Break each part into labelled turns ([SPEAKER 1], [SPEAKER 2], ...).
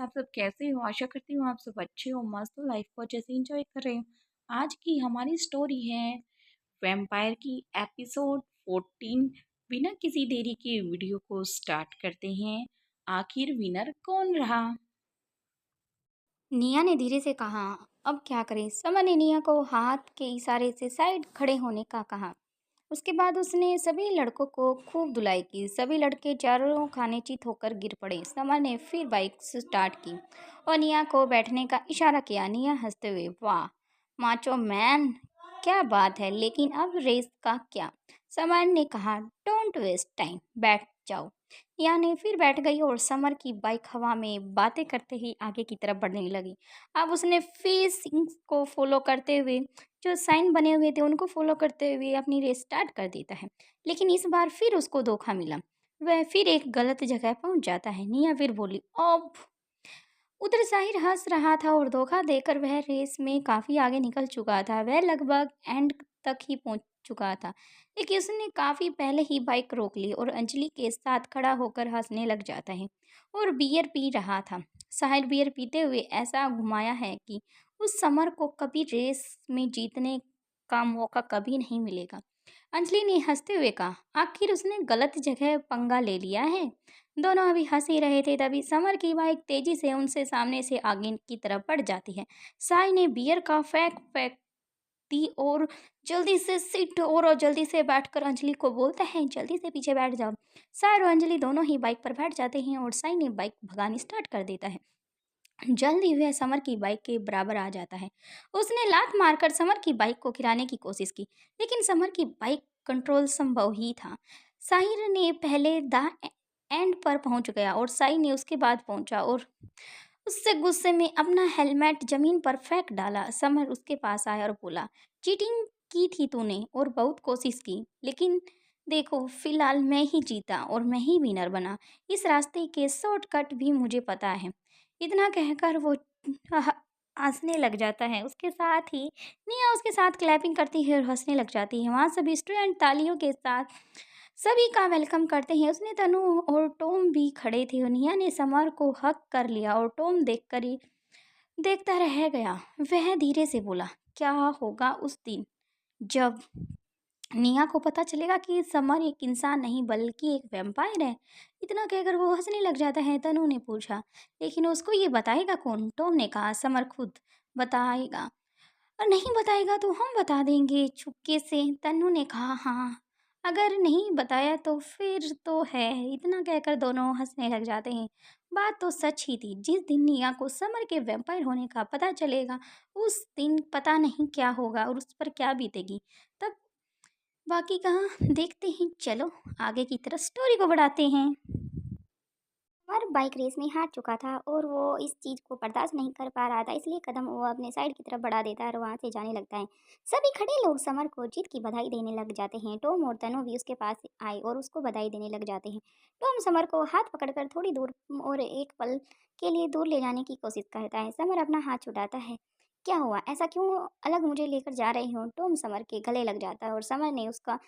[SPEAKER 1] आप सब कैसे हो? आशा करती हूँ आप सब अच्छे हो, मस्त हो, लाइफ को अच्छे से एंजॉय कर रहे हो। आज की हमारी स्टोरी है वैम्पायर की एपिसोड 14। बिना किसी देरी के वीडियो को स्टार्ट करते हैं। आखिर विनर कौन रहा?
[SPEAKER 2] निया ने धीरे से कहा। अब क्या करें? समर ने निया को हाथ के इशारे से साइड खड़े होने का कहा। उसके बाद उसने सभी लड़कों को खूब धुलाई की। सभी लड़के चारों खाने चित होकर गिर पड़े। समर ने फिर बाइक स्टार्ट की और निया को बैठने का इशारा किया। निया हंसते हुए, वाह माचो मैन, क्या बात है, लेकिन अब रेस का क्या? समर ने कहा, डोंट वेस्ट टाइम, बैठ जाओ। निया ने फिर बैठ गई और समर की बाइक हवा में बातें करते ही आगे की तरफ बढ़ने लगी। अब उसने फेसिंग को फॉलो करते हुए, जो साइन बने हुए थे उनको फॉलो करते हुए अपनी रेस स्टार्ट कर देता है। लेकिन इस बार फिर उसको धोखा मिला। वह फिर एक गलत जगह पहुंच जाता है। निया फिर बोली, अब उधर साहिर हंस रहा था और धोखा देकर वह रेस में काफ़ी आगे निकल चुका था। वह लगभग एंड तक ही पहुंच चुका था, लेकिन उसने काफ़ी पहले ही बाइक रोक ली और अंजलि के साथ खड़ा होकर हंसने लग जाता है और बियर पी रहा था। साहिर बियर पीते हुए ऐसा घुमाया है कि उस समर को कभी रेस में जीतने का मौका कभी नहीं मिलेगा। अंजलि ने हंसते हुए कहा, आखिर उसने गलत जगह पंगा ले लिया है। दोनों अभी हंस ही रहे थे, तभी समर की बाइक तेजी से उनसे सामने से आगे की तरफ बढ़ जाती है। साई ने बियर का फेंक फेंक दी और जल्दी से सीट और जल्दी से बैठकर अंजलि को बोलता है, जल्दी से पीछे बैठ जाओ। साई और अंजलि दोनों ही बाइक पर बैठ जाते हैं और साई ने बाइक भगानी स्टार्ट कर देता है। जल्द ही वह समर की बाइक के बराबर आ जाता है। उसने लात मारकर समर की बाइक को गिराने की कोशिश की, लेकिन समर की बाइक कंट्रोल संभव ही था। साहिर ने पहले द एंड पर पहुंच गया और साई ने उसके बाद पहुंचा और उससे गुस्से में अपना हेलमेट जमीन पर फेंक डाला। समर उसके पास आया और बोला, चीटिंग की थी तूने और बहुत कोशिश की, लेकिन देखो फिलहाल मैं ही जीता और मैं ही विनर बना। इस रास्ते के शॉर्टकट भी मुझे पता है। इतना कहकर वो ह- हंसने लग जाता है। उसके साथ ही निया उसके साथ क्लैपिंग करती है और हंसने लग जाती है। वहाँ सभी स्टूडेंट तालियों के साथ सभी का वेलकम करते हैं। उसने तनु और टॉम भी खड़े थे और निया ने समर को हक कर लिया और टॉम देखकर ही देखता रह गया। वह धीरे से बोला, क्या होगा उस दिन जब निया को पता चलेगा कि समर एक इंसान नहीं बल्कि एक वैम्पायर है? इतना कहकर वो हंसने लग जाता है। तनु ने पूछा, लेकिन उसको ये बताएगा कौन? टॉम ने कहा, समर खुद बताएगा, और नहीं बताएगा तो हम बता देंगे चुपके से। तन्नू ने कहा, हाँ, अगर नहीं बताया तो फिर तो है। इतना कहकर दोनों हंसने लग जाते हैं। बात तो सच ही थी। जिस दिन निया को समर के वैम्पायर होने का पता चलेगा, उस दिन पता नहीं क्या होगा और उस पर क्या बीतेगी। तब बाकी कहाँ देखते हैं। चलो आगे की तरफ स्टोरी को बढ़ाते हैं। और बाइक रेस में हार चुका था और वो इस चीज़ को बर्दाश्त नहीं कर पा रहा था, इसलिए कदम वो अपने साइड की तरफ बढ़ा देता है और वहाँ से जाने लगता है। सभी खड़े लोग समर को जीत की बधाई देने लग जाते हैं। टॉम और तनु भी उसके पास आए और उसको बधाई देने लग जाते हैं। टॉम समर को हाथ पकड़कर थोड़ी दूर और एक पल के लिए दूर ले जाने की कोशिश करता है। समर अपना हाथ छुड़ाता है। क्या हुआ? ऐसा क्यों अलग मुझे लेकर जा रही हो? टॉम समर के गले लग जाता है और समर ने उसका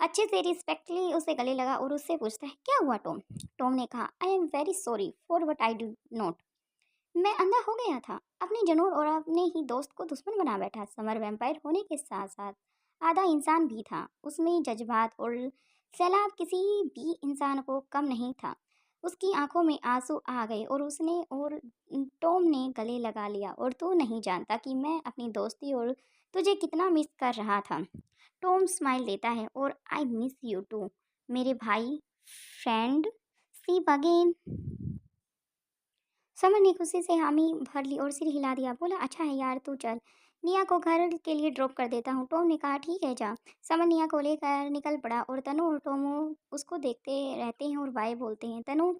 [SPEAKER 2] अच्छे से रिस्पेक्टली उसे गले लगा और उससे पूछता है, क्या हुआ टॉम? टॉम ने कहा, I am very sorry for what I do not. मैं अंधा हो गया था, अपने जनून और अपने ही दोस्त को दुश्मन बना बैठा। समर वैम्पायर होने के साथ साथ आधा इंसान भी था। उसमें जज्बात और सैलाब किसी भी इंसान को कम नहीं था। उसकी आंखों में आंसू आ गए और उसने और टॉम ने गले लगा लिया। और तू नहीं जानता कि मैं अपनी दोस्ती और तुझे कितना मिस कर रहा था। टॉम स्माइल देता है और आई मिस यू टू मेरे भाई, फ्रेंड, सी अगेन। समर ने खुशी से हामी भर ली और सिर हिला दिया। बोला, अच्छा है यार, तू चल, निया को घर के लिए ड्रॉप कर देता हूँ। टॉम ने कहा, ठीक है जा। समर निया को लेकर निकल पड़ा और तनु और टॉम उसको देखते रहते हैं और बाय बोलते हैं। तनु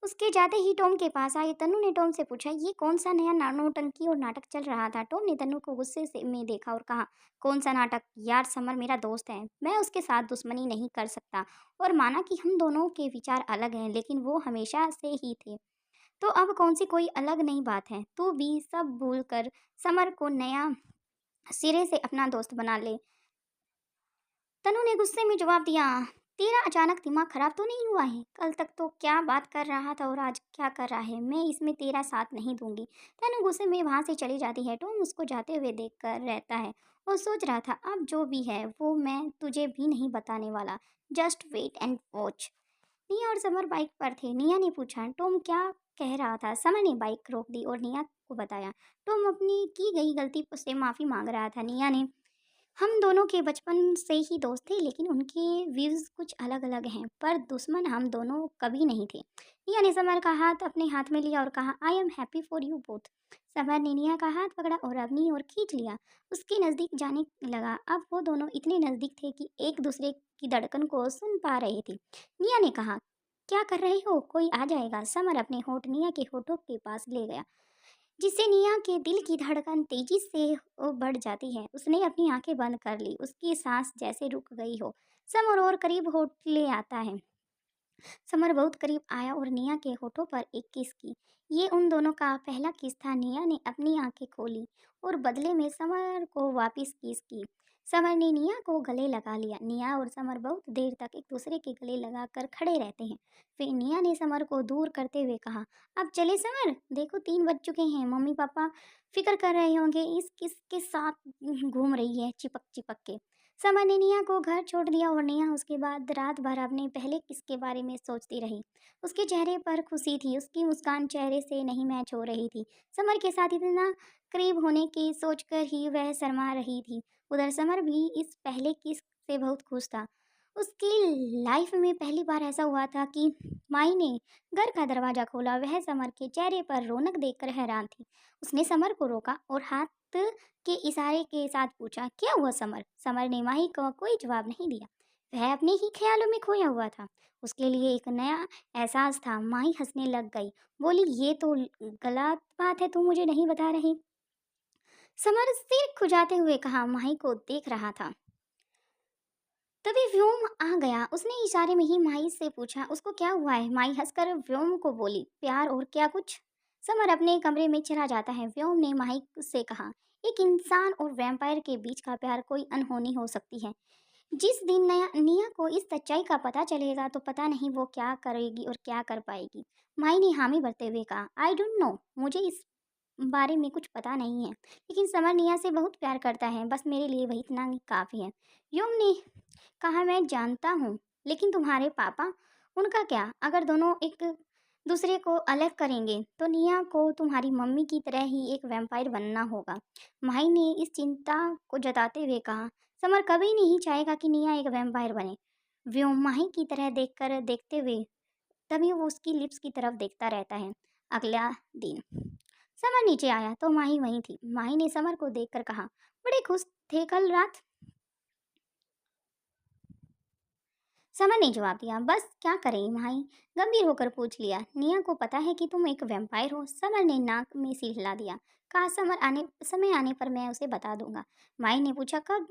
[SPEAKER 2] उसके जाते ही टॉम के पास आई। तनु ने टॉम से पूछा, ये कौन सा नया नौटंकी और नाटक चल रहा था? टॉम ने तनु को गुस्से से में देखा और कहा, कौन सा नाटक यार, समर मेरा दोस्त है, मैं उसके साथ दुश्मनी नहीं कर सकता। और माना कि हम दोनों के विचार अलग हैं, लेकिन वो हमेशा से ही थे, तो अब कौन सी कोई अलग नई बात है? तू भी सब भूल कर समर को नया सिरे से अपना दोस्त बना ले। तनु ने गुस्से में जवाब दिया, तेरा अचानक दिमाग खराब तो नहीं हुआ है? कल तक तो क्या बात कर रहा था और आज क्या कर रहा है? मैं इसमें तेरा साथ नहीं दूंगी। तनु गुस्से में वहां से चली जाती है। टॉम उसको जाते हुए देख कर रहता है और सोच रहा था अब जो भी है वो मैं तुझे भी नहीं बताने वाला। Just wait and watch. Niya और समर बाइक पर थे। निया ने पूछा टॉम क्या कह रहा था। समर ने बाइक रोक दी और निया को बताया। टॉम अपनी की गई गलती से माफी मांग रहा था। निया ने हम दोनों के बचपन से ही दोस्त थे लेकिन उनके व्यूज कुछ अलग अलग हैं पर दुश्मन हम दोनों कभी नहीं थे। निया ने समर का हाथ अपने हाथ में लिया और कहा I am happy for you both. Summer ने निया का हाथ पकड़ा और अपनी ओर खींच लिया। उसके नज़दीक जाने लगा। अब वो दोनों इतने नज़दीक थे कि एक दूसरे की धड़कन को सुन पा रहे थे। निया ने कहा क्या कर रहे हो, कोई आ जाएगा। समर अपने होठ निया के होठों के पास ले गया जिससे निया के दिल की धड़कन तेजी से बढ़ जाती है। उसने अपनी आंखें बंद कर ली। उसकी सांस जैसे रुक गई हो। समर और करीब होठ ले आता है। समर बहुत करीब आया और निया के होठों पर एक किस की। ये उन दोनों का पहला किस था। निया ने अपनी आंखें खोली और बदले में समर को वापस किस की। समर ने निया को गले लगा लिया। निया और समर बहुत देर तक एक दूसरे के गले लगाकर खड़े रहते हैं। फिर निया ने समर को दूर करते हुए कहा अब चले समर, देखो 3 बज चुके हैं। मम्मी पापा फिक्र कर रहे होंगे इस किस के साथ घूम रही है चिपक चिपक के। समर ने निया को घर छोड़ दिया और निया उसके बाद रात भर अपने पहले किसके बारे में सोचती रही। उसके चेहरे पर खुशी थी। उसकी मुस्कान चेहरे से नहीं मैच हो रही थी। समर के साथ इतना करीब होने की सोचकर ही वह शर्मा रही थी। उधर समर भी इस पहले किस से बहुत खुश था। उसकी लाइफ में पहली बार ऐसा हुआ था कि माई ने घर का दरवाजा खोला। वह समर के चेहरे पर रौनक देखकर हैरान थी। उसने समर को रोका और हाथ के इशारे के साथ पूछा क्या हुआ समर। समर ने माही को कोई जवाब नहीं दिया। वह अपने ही ख्यालों में खोया हुआ था। उसके लिए एक नया एहसास था। माही हंसने लग गई, बोली ये तो गलत बात है, तुम मुझे नहीं बता रही। समर सिर खुजाते हुए कहा माही को देख रहा था। तभी व्योम आ गया। उसने इशारे में ही माही से पूछा उसको क्या हुआ है। माही हंसकर व्योम को बोली प्यार और क्या कुछ। समर अपने कमरे में चला जाता है। व्योम ने माही से कहा एक इंसान और वैम्पायर के बीच का प्यार कोई अनहोनी हो सकती है। जिस दिन नया निया को इस सच्चाई का पता चलेगा तो पता नहीं वो क्या करेगी और क्या कर पाएगी। माही ने हामी भरते हुए कहा आई डोंट नो, मुझे इस बारे में कुछ पता नहीं है लेकिन समर निया से बहुत प्यार करता है, बस मेरे लिए वही इतना ही काफ़ी है। व्योम ने कहा मैं जानता हूँ लेकिन तुम्हारे पापा, उनका क्या? अगर दोनों एक दूसरे को अलग करेंगे तो निया को तुम्हारी मम्मी की तरह ही एक वैम्पायर बनना होगा। माही ने इस चिंता को जताते हुए कहा समर कभी नहीं चाहेगा कि निया एक वैम्पायर बने। व्योम माही की तरह देखते हुए तभी वो उसकी लिप्स की तरफ देखता रहता है। अगला दिन समर नीचे आया तो माही वहीं थी। माही ने समर को देखकर कहा बड़े खुश थे कल रात। समर ने जवाब दिया बस क्या करें माही, गंभीर होकर पूछ लिया निया को पता है कि तुम एक वैम्पायर हो। समर ने नाक में सिर हिला दिया। कहा समय आने पर मैं उसे बता दूंगा। माही ने पूछा कब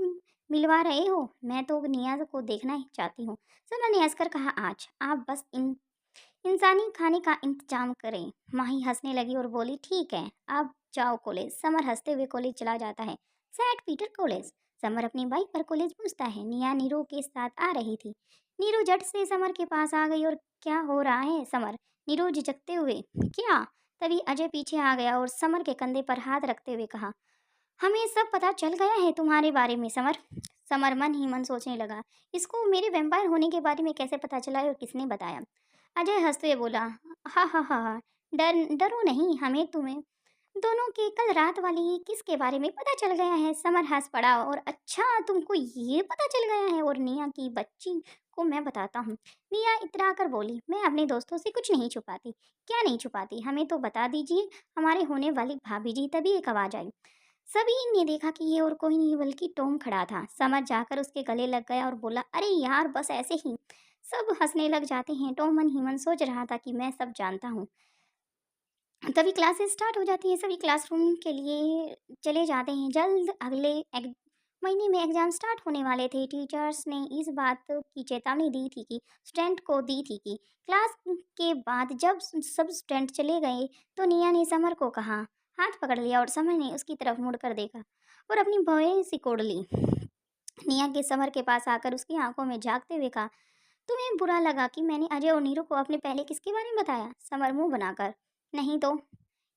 [SPEAKER 2] मिलवा रहे हो, मैं तो निया को देखना ही चाहती हूँ। समर ने हंसकर कहा आज, आप बस इंसानी खाने का इंतजाम करें। माही हंसने लगी और बोली ठीक है अब जाओ कॉलेज। समर हंसते हुए कॉलेज चला जाता है। Saint Peter college. समर अपनी बाइक पर कॉलेज पहुंचता है। निया नीरू के साथ आ रही थी। नीरू झट से समर के पास आ गई और क्या हो रहा है समर। नीरू झिझकते हुए क्या। तभी अजय पीछे आ गया और समर के कंधे पर हाथ रखते हुए कहा हमें सब पता चल गया है तुम्हारे बारे में समर। समर मन ही मन सोचने लगा इसको मेरे वैम्पायर होने के बारे में कैसे पता चला है और किसने बताया। अजय हंसते हुए बोला हा हा हा हा, डरो नहीं, हमें तुम्हें दोनों के कल रात वाली किसके बारे में पता चल गया है। समर हंस पड़ा और अच्छा तुमको ये पता चल गया है और निया की बच्ची को मैं बताता हूँ। निया इतरा कर बोली मैं अपने दोस्तों से कुछ नहीं छुपाती। क्या नहीं छुपाती, हमें तो बता दीजिए हमारे होने वाली भाभी जी। तभी एक आवाज आई। सभी ने देखा कि ये और कोई नहीं बल्कि टॉम खड़ा था। समर जाकर उसके गले लग गया और बोला अरे यार बस ऐसे ही। सब हंसने लग जाते हैं। टॉम मन ही मन सोच रहा था कि मैं सब जानता हूँ। तभी क्लासेस स्टार्ट हो जाती है। सभी क्लासरूम के लिए चले जाते हैं। जल्द अगले महीने में एग्जाम स्टार्ट होने वाले थे। टीचर्स ने इस बात की चेतावनी दी थी कि स्टूडेंट को दी थी कि क्लास के बाद जब सब स्टूडेंट चले गए तो निया ने समर को कहा हाथ पकड़ लिया और समर ने उसकी तरफ मुड़कर देखा और अपनी भौहें सिकोड़ ली। निया के समर के पास आकर उसकी आंखों में झांकते हुए कहा तुम्हें बुरा लगा कि मैंने अजय और नीरू को अपने पहले किसके बारे में बताया? समर मुंह बनाकर। नहीं तो,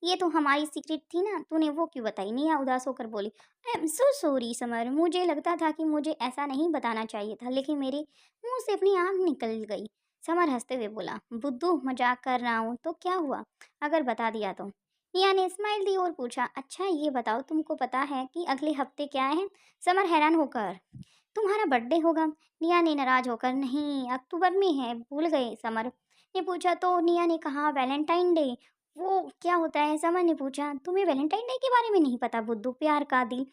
[SPEAKER 2] ये तो हमारी सीक्रेट थी ना, तूने वो क्यों बताई? निया उदास होकर बोली। I am so sorry summer, मुझे लगता था कि मुझे ऐसा नहीं बताना चाहिए था, लेकिन मेरे मुंह से अपनी आँख निकल गई। समर हंसते हुए बोला, बुद्धू मजाक कर रहा हूँ तो क्या हुआ अगर बता दिया तो? निया ने स्माइल दी और पूछा, अच्छा ये बताओ तुमको पता है कि अगले हफ्ते क्या है? समर हैरान होकर, तुम्हारा बर्थडे होगा। निया ने नाराज होकर, नहीं अक्टूबर में है, भूल गए। समर ने पूछा, तो निया ने कहा वैलेंटाइन डे, वो क्या होता है? समर ने पूछा, तुम्हें वैलेंटाइन डे के बारे में नहीं पता बुद्धू? प्यार का दिन,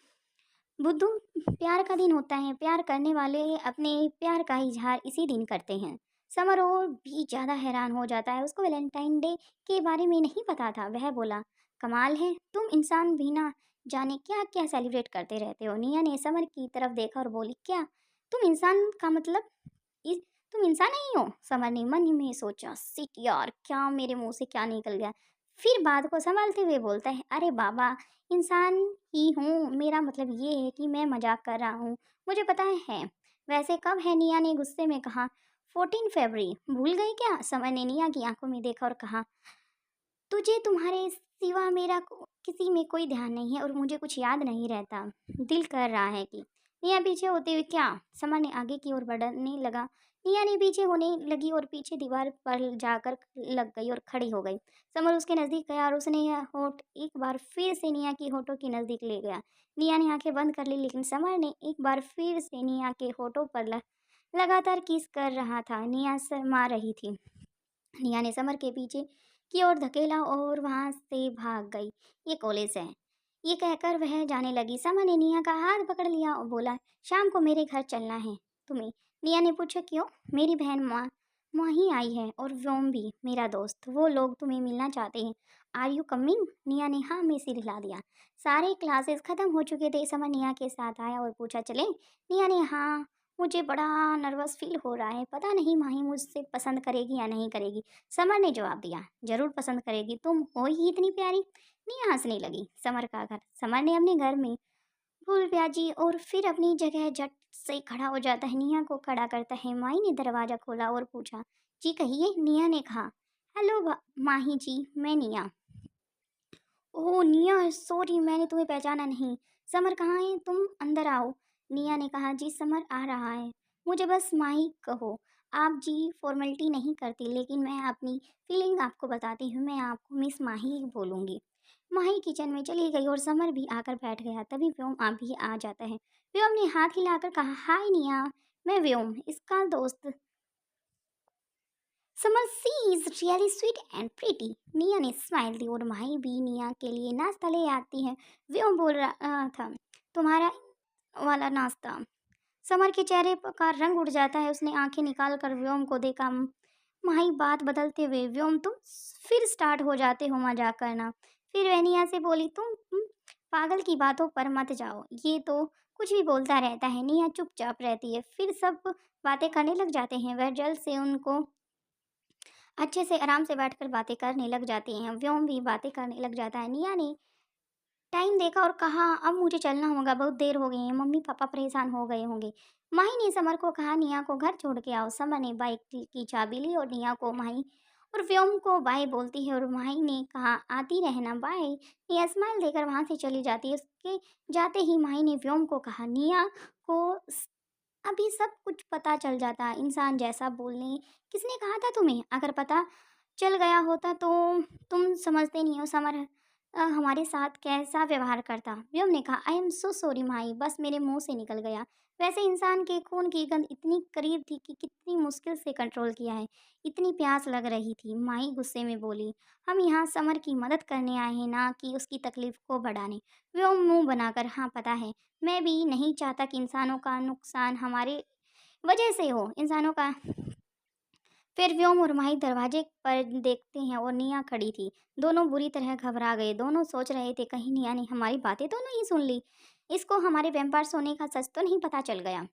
[SPEAKER 2] बुद्धू प्यार का दिन होता है, प्यार करने वाले अपने प्यार का इजहार इसी दिन करते हैं। समर और भी ज़्यादा हैरान हो जाता है, उसको वैलेंटाइन डे के बारे में नहीं पता था। वह बोला, कमाल है, तुम इंसान भी ना जाने क्या क्या सेलिब्रेट करते रहते हो। निया ने समर की तरफ देखा और बोली, क्या तुम इंसान का मतलब इस तुम इंसान नहीं हो? समर ने मन ही में सोचा, सिट यार, क्या मेरे मुंह से क्या निकल गया। फिर बात को संभालते हुए बोलता है, अरे बाबा, इंसान ही हूँ, मेरा मतलब ये है कि मैं मजाक कर रहा हूँ, मुझे पता है। वैसे कब है? निया ने गुस्से में कहा। 14 फरवरी, भूल गई क्या? समर ने निया की आंखों में देखा और कहा, तुझे तुम्हारे सिवा मेरा किसी में कोई ध्यान नहीं है और मुझे कुछ याद नहीं रहता। दिल कर रहा है कि निया पीछे होते हुए, क्या? समर ने आगे की ओर बढ़ने लगा। निया ने पीछे होने लगी और पीछे दीवार पर जाकर लग गई और खड़ी हो गई। समर उसके नज़दीक गया और उसने यह होठ एक बार फिर से निया की होठों के नज़दीक ले गया। निया ने आंखें बंद कर ली, लेकिन समर ने एक बार फिर से निया के होठों पर लगातार किस कर रहा था। निया शर्मा रही थी। निया ने समर के पीछे की ओर धकेला और वहां से भाग गई। ये कॉलेज है, ये कहकर वह जाने लगी। समर ने निया का हाथ पकड़ लिया और बोला, शाम को मेरे घर चलना है तुम्हें। निया ने पूछा, क्यों? मेरी बहन माँ ही आई है और व्योम भी, मेरा दोस्त, वो लोग तुम्हें मिलना चाहते हैं। Are you coming? निया ने हाँ में सिर हिला दिया। सारे क्लासेस खत्म हो चुके थे। समर निया के साथ आया और पूछा, चले? निया ने हाँ, मुझे बड़ा नर्वस फील हो रहा है, पता नहीं माही मुझसे पसंद करेगी या नहीं करेगी। समर ने जवाब दिया, जरूर पसंद करेगी, तुम हो ही इतनी प्यारी। निया हंसने लगी। समर का घर। समर ने अपने घर में फूल ब्याजी और फिर अपनी जगह झट से खड़ा हो जाता है। निया को खड़ा करता है। माही ने दरवाजा खोला और पूछा, जी कहिए। निया ने कहा, हेलो माही जी, मैं निया। ओह निया, सॉरी, मैंने तुम्हें पहचाना नहीं। समर कहाँ है? तुम अंदर आओ। निया ने कहा, जी समर आ रहा है। मुझे बस माही कहो। आप जी फॉर्मेलिटी नहीं करती, लेकिन मैं अपनी फीलिंग आपको बताती हूँ, मैं आपको मिस माही ही बोलूँगी। माही किचन में चली गई और समर भी आकर बैठ गया। तभी व्योम आप भी आ जाता है। व्योम ने हाथ हिलाकर कहा, हाय निया, मैं व्योम, इसका दोस्त। Samar she is really sweet and pretty. Niya ने स्माइल दी और माही भी निया के लिए नाश्ता ले आती है। व्योम बोल रहा था, तुम्हारा वाला नाश्ता। समर के चेहरे का रंग उड़ जाता है। उसने आंखें निकाल कर व्योम को देखा। माही बात बदलते हुए, व्योम तुम फिर स्टार्ट हो जाते हो मजाक करना। फिर वह निया से बोली, तुम पागल की बातों पर मत जाओ, ये तो कुछ भी बोलता रहता है। निया चुपचाप रहती है। फिर सब बातें करने लग जाते हैं। वह जल्द से उनको अच्छे से आराम से बैठकर बातें करने लग जाती हैं। व्योम भी बातें करने लग जाता है। निया ने टाइम देखा और कहा, अब मुझे चलना होगा, बहुत देर हो गई है, मम्मी पापा परेशान हो गए होंगे। माही ने समर को कहा, निया को घर छोड़ के आओ। समर ने बाइक की चाबी ली और निया को माही और व्योम को बाय बोलती है और माही ने कहा, आती रहना, बाय। निया स्माइल देकर वहां से चली जाती है। उसके जाते ही माही ने व्योम को कहा, निया को अभी सब कुछ पता चल जाता, इंसान जैसा बोलने। किसने कहा था तुम्हें? अगर पता चल गया होता तो तुम समझते नहीं हो समर हमारे साथ कैसा व्यवहार करता। व्योम ने कहा, I am so sorry my, बस मेरे मुंह से निकल गया। वैसे इंसान के खून की गंध इतनी करीब थी कि कितनी मुश्किल से कंट्रोल किया है। इतनी प्यास लग रही थी। माई गुस्से में बोली, हम यहाँ समर की मदद करने आए हैं, ना कि उसकी तकलीफ को बढ़ाने। व्योम मुंह बनाकर, हाँ पता है, मैं भी नहीं चाहता कि इंसानों का नुकसान हमारे वजह से हो। इंसानों का। फिर व्योम और माही दरवाजे पर देखते हैं और निया खड़ी थी। दोनों बुरी तरह घबरा गए। दोनों सोच रहे थे, कहीं निया ने हमारी बातें तो नहीं सुन ली, इसको हमारे वैम्पायर सोने का सच तो नहीं पता चल गया।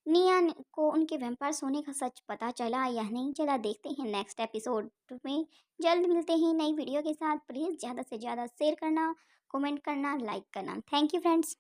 [SPEAKER 2] को उनके वैम्पायर सोने का सच पता चला या नहीं चला, देखते हैं नेक्स्ट एपिसोड में। जल्द मिलते हैं नई वीडियो के साथ। प्लीज़ ज़्यादा से ज़्यादा शेयर करना, कमेंट करना, लाइक करना। Thank you friends.